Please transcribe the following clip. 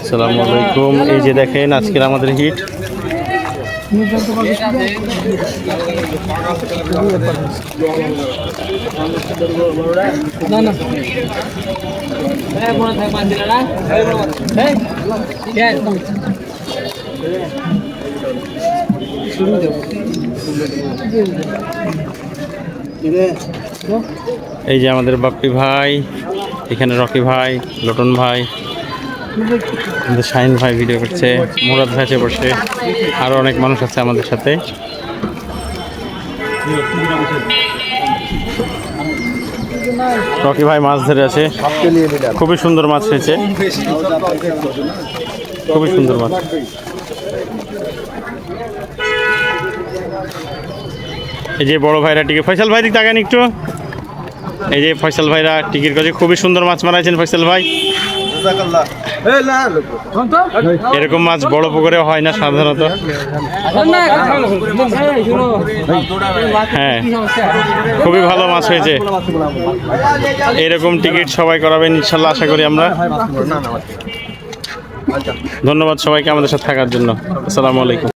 আসসালামু আলাইকুম। এই যে দেখেন আজকের আমাদের হিট। এই যে আমাদের বাপ্পি ভাই, এখানে রকি ভাই, লটন ভাই, আমাদের শাহিন ভাই ভিডিও করছে, মুরাদ ভাই এসে বসে, আরও অনেক মানুষ আছে আমাদের সাথে। রকি ভাই মাছ ধরে আছে, খুবই সুন্দর মাছ হয়েছে, খুবই সুন্দর মাছ। এই যে বড় ভাইরা টিকিট, ফয়সাল ভাই দিক তাকান একটু। এই যে ফয়সাল ভাইরা টিকিট করছে, খুবই সুন্দর মাছ মারাইছেন ফয়সাল ভাই। এরকম মাছ বড় পুকুরে হয় না সাধারণত। হ্যাঁ, খুবই ভালো মাছ হয়েছে। এরকম টিকিট সবাই করাবেন ইনশাল্লাহ, আশা করি আমরা। ধন্যবাদ সবাইকে আমাদের সাথে থাকার জন্য। আসসালামু আলাইকুম।